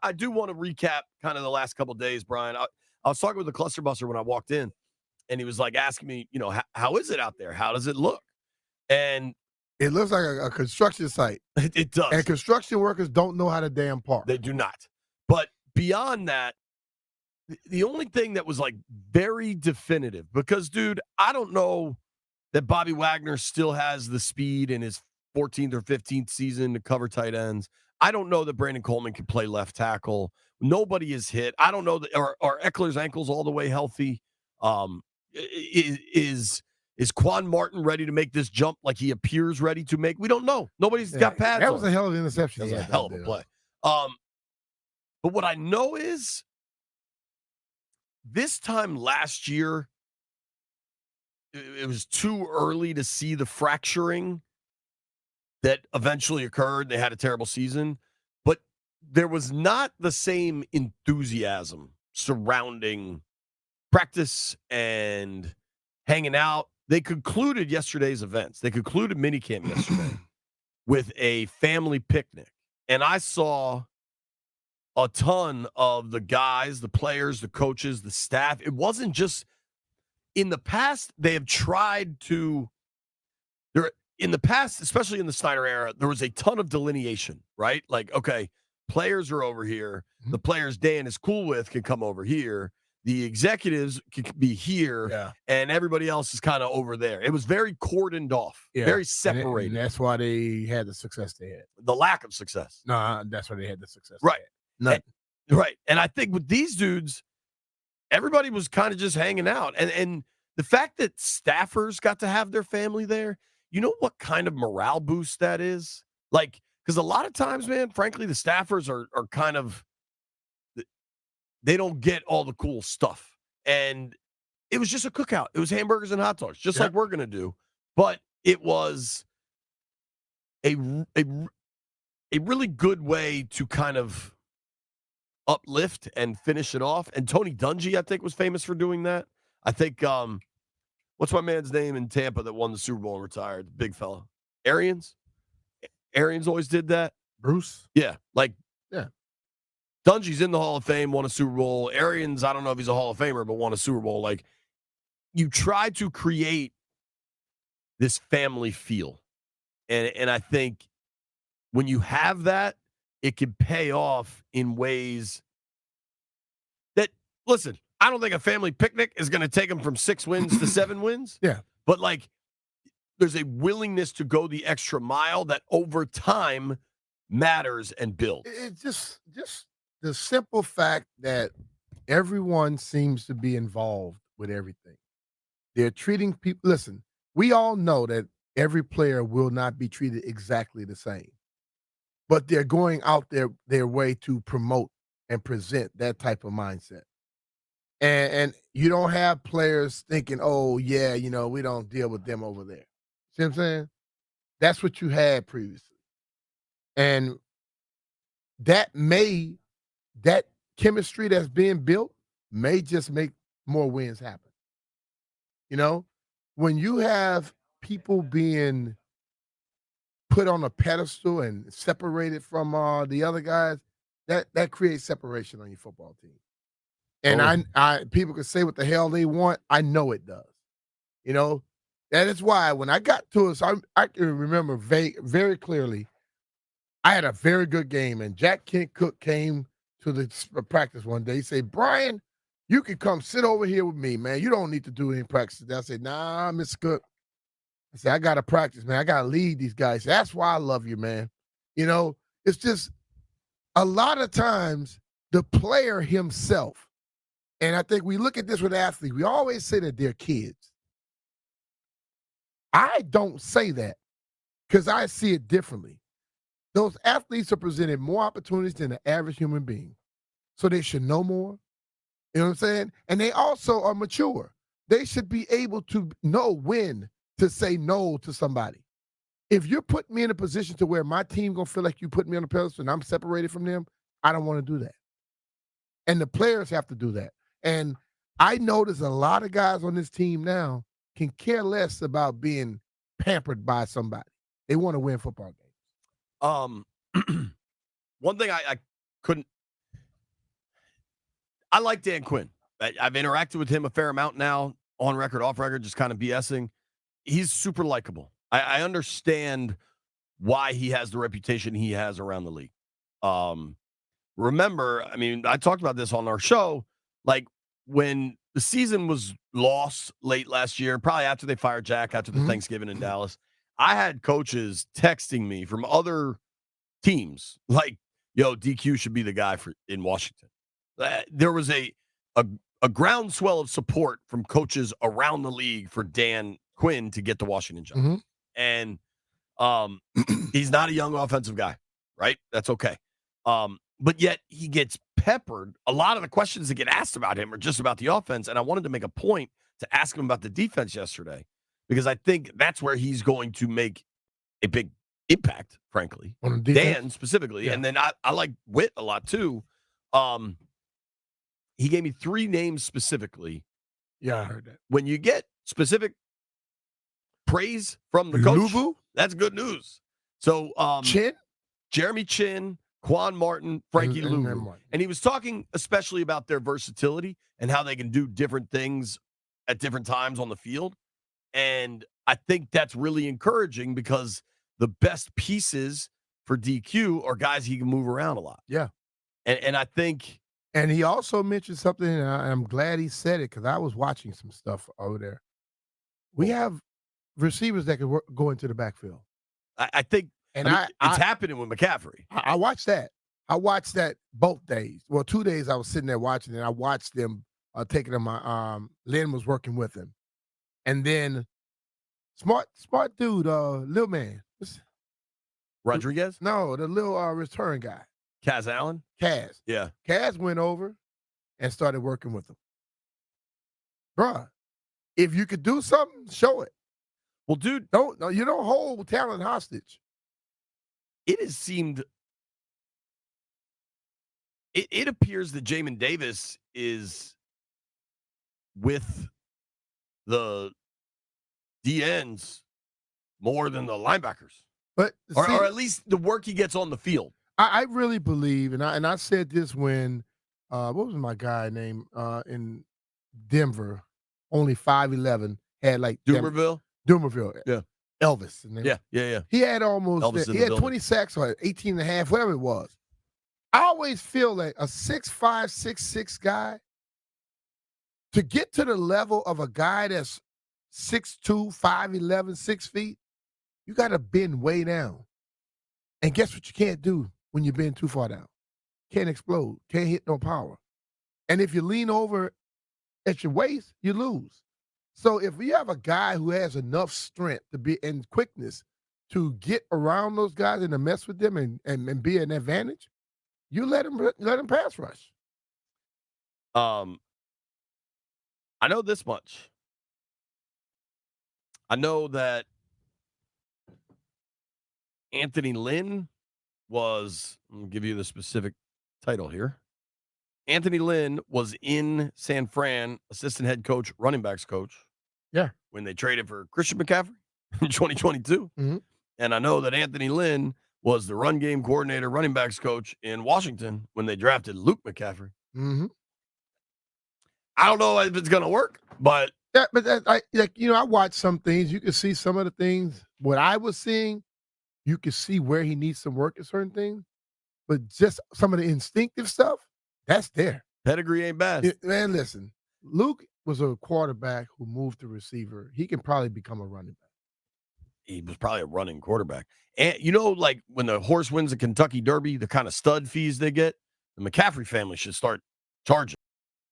I do want to recap kind of the last couple of days, Brian. I was talking with the cluster buster when I walked in, and he was like asking me, how is it out there? How does it look? And it looks like a construction site. It does. And construction workers don't know how to damn park. They do not. But beyond that, the only thing that was like very definitive, because, dude, I don't know that Bobby Wagner still has the speed in his 14th or 15th season to cover tight ends. I don't know that Brandon Coleman can play left tackle. Nobody is hit. I don't know that are Eckler's ankles all the way healthy. Is Quan Martin ready to make this jump like he appears ready to make? We don't know. Nobody's got pads. That was a hell of an interception. That was a hell of a play. But what I know is this time last year, it was too early to see the fracturing that eventually occurred. They had a terrible season, but there was not the same enthusiasm surrounding practice and hanging out. They concluded yesterday's events. They concluded minicamp yesterday with a family picnic. And I saw a ton of the guys, the players, the coaches, the staff. It wasn't just in the past. They have tried to in the past, especially in the Snyder era, there was a ton of delineation, right? Like, okay, players are over here. The players Dan is cool with can come over here. The executives can be here, and everybody else is kind of over there. It was very cordoned off, very separated. And that's why they had the success they had. The lack of success. No, that's why they had the success. Right. Right. And I think with these dudes, everybody was kind of just hanging out. And the fact that staffers got to have their family there, you know what kind of morale boost that is? Like, because a lot of times, man, frankly, the staffers are kind of, they don't get all the cool stuff. And it was just a cookout. It was hamburgers and hot dogs, just like we're going to do. But it was a really good way to kind of uplift and finish it off. And Tony Dungy, I think, was famous for doing that. I think, what's my man's name in Tampa that won the Super Bowl and retired? The big fella. Arians? Arians always did that. Bruce? Yeah. Dungy's in the Hall of Fame, won a Super Bowl. Arians, I don't know if he's a Hall of Famer, but won a Super Bowl. Like, you try to create this family feel. And I think when you have that, it can pay off in ways that, listen, I don't think a family picnic is going to take them from 6 wins to 7 wins. Yeah. But, like, there's a willingness to go the extra mile that over time matters and builds. It's just the simple fact that everyone seems to be involved with everything. They're treating people. Listen, we all know that every player will not be treated exactly the same, but they're going out their way to promote and present that type of mindset. And you don't have players thinking, oh, yeah, we don't deal with them over there. See what I'm saying? That's what you had previously. And that chemistry that's being built may just make more wins happen. When you have people being put on a pedestal and separated from the other guys, that creates separation on your football team. And I people can say what the hell they want. I know it does. That is why when I got to us, I can remember very clearly, I had a very good game, and Jack Kent Cook came to the practice one day. He said, Brian, you can come sit over here with me, man. You don't need to do any practice. I said, nah, Mr. Cook. I said, I got to practice, man. I got to lead these guys. That's why I love you, man. It's just a lot of times the player himself, and I think we look at this with athletes, we always say that they're kids. I don't say that because I see it differently. Those athletes are presented more opportunities than the average human being. So they should know more. You know what I'm saying? And they also are mature. They should be able to know when to say no to somebody. If you're putting me in a position to where my team going to feel like you put me on a pedestal and I'm separated from them, I don't want to do that. And the players have to do that. And I notice a lot of guys on this team now can care less about being pampered by somebody. They want to win football games. One thing I couldn't, I like Dan Quinn. I've interacted with him a fair amount now, on record, off record, just kind of BSing. He's super likable. I understand why he has the reputation he has around the league. Remember, I mean, I talked about this on our show, like when the season was lost late last year, probably after they fired Jack after the Thanksgiving in Dallas, I had coaches texting me from other teams like, yo, DQ should be the guy in Washington. There was a groundswell of support from coaches around the league for Dan Quinn to get the Washington job. And he's not a young offensive guy, right? That's okay. But yet he gets peppered. A lot of the questions that get asked about him are just about the offense. And I wanted to make a point to ask him about the defense yesterday, because I think that's where he's going to make a big impact, frankly. On the defense? Dan specifically. Yeah. And then I like Witt a lot too. He gave me 3 names specifically. Yeah, I heard that. When you get specific praise from the coach, Luvu? That's good news. So Chin? Jeremy Chin, Quan Martin, Frankie Luvu. And he was talking especially about their versatility and how they can do different things at different times on the field. And I think that's really encouraging, because the best pieces for DQ are guys he can move around a lot. Yeah. And I think... And he also mentioned something, and I'm glad he said it, because I was watching some stuff over there. We have receivers that can go into the backfield. I think it's happening with McCaffrey. I watched that. I watched that both days. Well, 2 days I was sitting there watching it. I watched them taking him. Lynn was working with him. And then smart dude, little man. Rodriguez? No, the little return guy. Kaz Allen? Kaz. Yeah. Kaz went over and started working with him. Bruh, if you could do something, show it. Well, dude. You don't hold talent hostage. It has seemed... It appears that Jamin Davis is with the DNs more than the linebackers. But or at least the work he gets on the field. I really believe, and I said this when what was my guy name in Denver, only 5'11", had like Dumerville? Dumerville. Yeah. Elvis. Yeah. He had he had 20 sacks or 18 and a half, whatever it was. I always feel like a 6'5", 6'6" guy, to get to the level of a guy that's 6'2", 5'11", 6 feet, you got to bend way down. And guess what you can't do when you bend too far down? Can't explode. Can't hit no power. And if you lean over at your waist, you lose. So if you have a guy who has enough strength to be and quickness to get around those guys and to mess with them and be an advantage, you let him pass rush. I know this much. I know that Anthony Lynn was, I'm going to give you the specific title here. Anthony Lynn was in San Fran, assistant head coach, running backs coach. Yeah. When they traded for Christian McCaffrey in 2022. Mm-hmm. And I know that Anthony Lynn was the run game coordinator, running backs coach in Washington when they drafted Luke McCaffrey. Mm-hmm. I don't know if it's going to work, but... Yeah, but I watched some things. You can see some of the things. What I was seeing, you can see where he needs some work at certain things. But just some of the instinctive stuff, that's there. Pedigree ain't bad. Man, listen, Luke was a quarterback who moved to receiver. He can probably become a running back. He was probably a running quarterback. And like when the horse wins the Kentucky Derby, the kind of stud fees they get, the McCaffrey family should start charging.